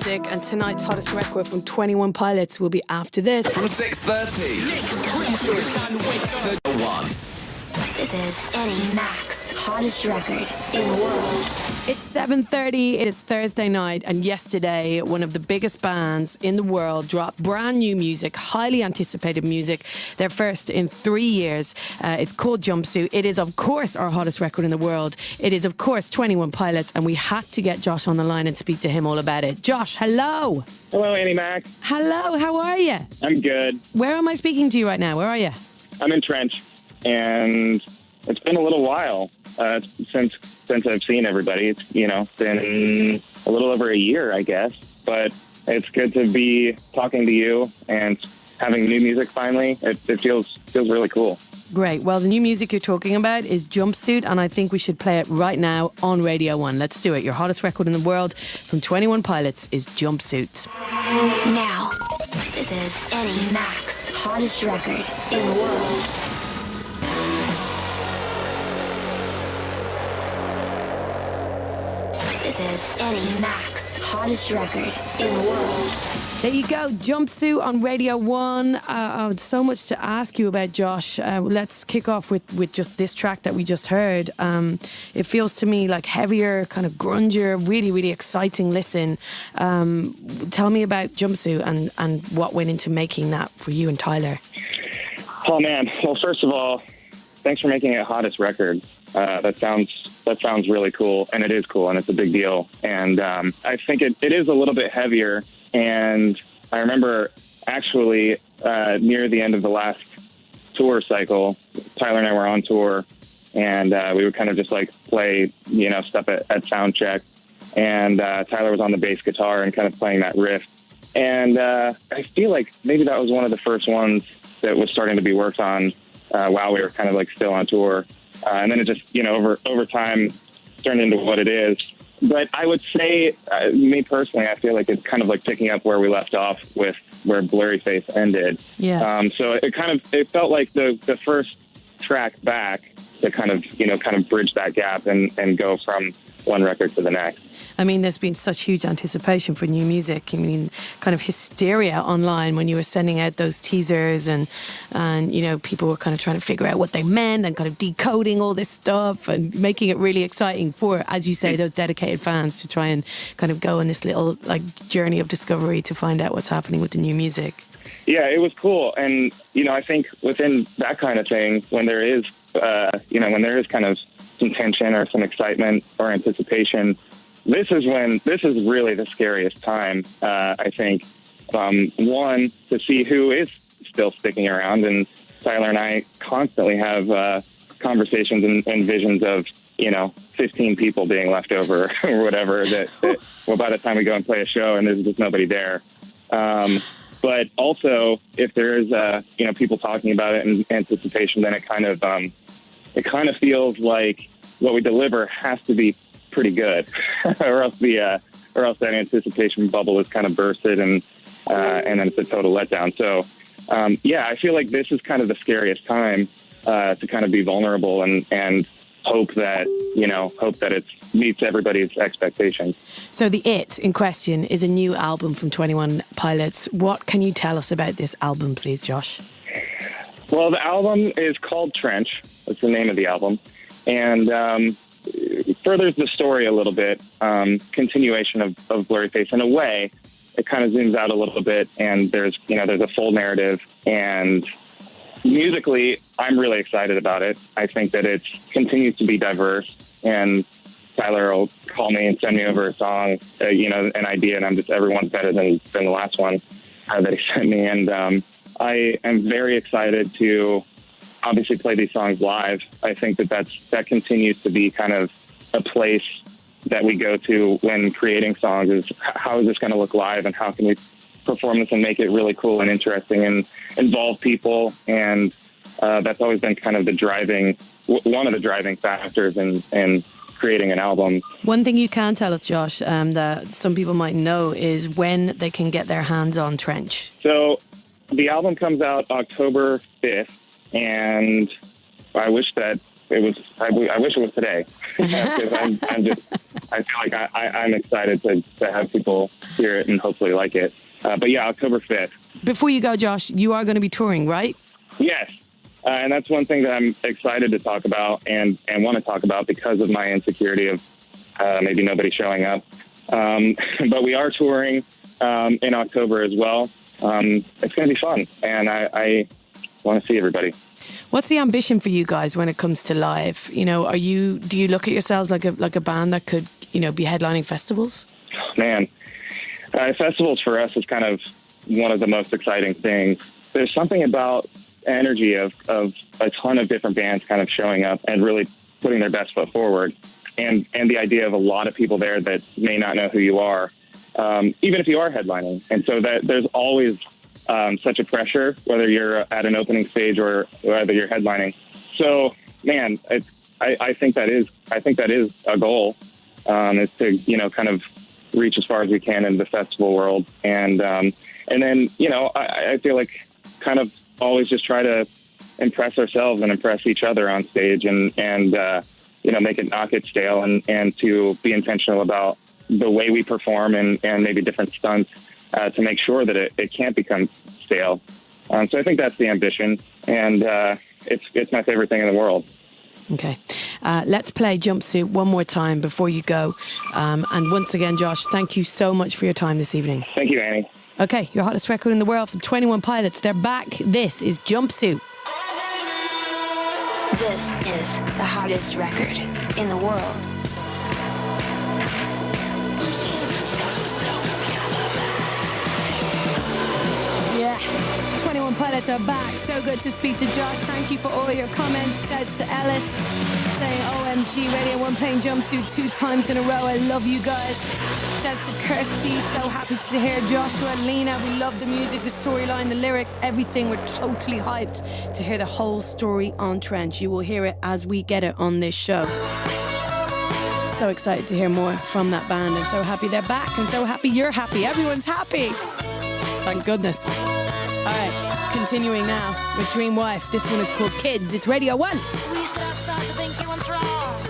music, and tonight's hottest record from 21 Pilots will be after this. From 6:30, the one. This is Annie Max, hottest record in the world. It's 7:30, it is Thursday night, and yesterday one of the biggest bands in the world dropped brand new music, highly anticipated music, their first in 3 years. It's called Jumpsuit. It is, of course, our hottest record in the world. It is, of course, 21 Pilots, and we had to get Josh on the line and speak to him all about it. Josh, hello. Hello, Annie Mac. Hello, how are you? I'm good. Where am I speaking to you right now? Where are you? I'm in Trench, and it's been a little while since I've seen everybody. It's been a little over a year, I guess. But it's good to be talking to you and having new music finally. It feels really cool. Great. Well, the new music you're talking about is Jumpsuit, and I think we should play it right now on Radio 1. Let's do it. Your hottest record in the world from 21 Pilots is Jumpsuit. Now, this is Annie Max, hottest record in the world. This is Annie Max, hottest record in the world. There you go, Jumpsuit on Radio 1. So much to ask you about, Josh. Let's kick off with just this track that we just heard. It feels to me like heavier, kind of grungier, really, really exciting listen. Tell me about Jumpsuit and what went into making that for you and Tyler. Oh, man. Well, first of all, thanks for making it hottest record. That sounds really cool, and it is cool, and it's a big deal. And I think it is a little bit heavier. And I remember actually near the end of the last tour cycle, Tyler and I were on tour, and we would kind of just like play, stuff at sound check. And Tyler was on the bass guitar and kind of playing that riff. And I feel like maybe that was one of the first ones that was starting to be worked on while we were kind of like still on tour. And then it just, over time turned into what it is. But I would say, me personally, I feel like it's kind of like picking up where we left off with where Blurry Face ended. Yeah. So it felt like the first track back to kind of bridge that gap and go from one record to the next. I mean, there's been such huge anticipation for new music. I mean, kind of hysteria online when you were sending out those teasers and people were kind of trying to figure out what they meant and kind of decoding all this stuff and making it really exciting for, as you say, those dedicated fans to try and kind of go on this little like journey of discovery to find out what's happening with the new music. Yeah, it was cool. And, I think within that kind of thing, when there is, kind of some tension or some excitement or anticipation, this is really the scariest time, I think. One, to see who is still sticking around. And Tyler and I constantly have conversations and visions of, 15 people being left over or whatever that by the time we go and play a show and there's just nobody there. But also, if there is, people talking about it in anticipation, then it kind of feels like what we deliver has to be pretty good, or else that anticipation bubble is kind of bursted, and then it's a total letdown. So, I feel like this is kind of the scariest time to kind of be vulnerable and hope that it meets everybody's expectations. So the It in question is a new album from 21 Pilots. What can you tell us about this album, please, Josh? Well, the album is called Trench. That's the name of the album. And furthers the story a little bit, continuation of Blurry Face. In a way, it kind of zooms out a little bit, and there's a full narrative. And musically, I'm really excited about it. I think that it continues to be diverse, and Tyler will call me and send me over a song, an idea, and everyone's better than the last one that he sent me. And I am very excited to obviously play these songs live. I think that continues to be kind of a place that we go to when creating songs is how is this going to look live, and how can we perform this and make it really cool and interesting and involve people. And that's always been kind of one of the driving factors in creating an album. One thing you can tell us, Josh, that some people might know is when they can get their hands on Trench. So the album comes out October 5th, and I wish that I wish it was today, because I feel like I'm excited to have people hear it and hopefully like it. But yeah, October 5th. Before you go, Josh, you are going to be touring, right? Yes. And that's one thing that I'm excited to talk about and want to talk about because of my insecurity of maybe nobody showing up. But we are touring in October as well. It's going to be fun, and I want to see everybody. What's the ambition for you guys when it comes to live? You know, do you look at yourselves like a band that could, you know, be headlining festivals? Man, festivals for us is kind of one of the most exciting things. There's something about energy of a ton of different bands kind of showing up and really putting their best foot forward, and the idea of a lot of people there that may not know who you are, even if you are headlining. And so that there's always such a pressure, whether you're at an opening stage or whether you're headlining. So, man, I think that is a goal, is to, you know, kind of reach as far as we can in the festival world, and then, you know, I feel like kind of always just try to impress ourselves and impress each other on stage, and you know, make it not get stale, and to be intentional about the way we perform and maybe different stunts to make sure that it can't become stale. So I think that's the ambition, and it's my favorite thing in the world. Okay. Let's play Jumpsuit one more time before you go. And once again, Josh, thank you so much for your time this evening. Thank you, Annie. Okay, your hottest record in the world from 21 Pilots. They're back. This is Jumpsuit. This is the hottest record in the world. Yeah, 21 Pilots are back. So good to speak to Josh. Thank you for all your comments. Shouts to Ellis saying OMG Radio 1 playing Jumpsuit 2 times in a row. I love you guys. Shouts to Kirsty. So happy to hear Joshua, Lena. We love the music, the storyline, the lyrics, everything. We're totally hyped to hear the whole story on Trench. You will hear it as we get it on this show. So excited to hear more from that band, and so happy they're back, and so happy you're happy. Everyone's happy. Thank goodness. All right, continuing now with Dream Wife. This one is called Kids. It's Radio 1. We stood outside to think you were wrong.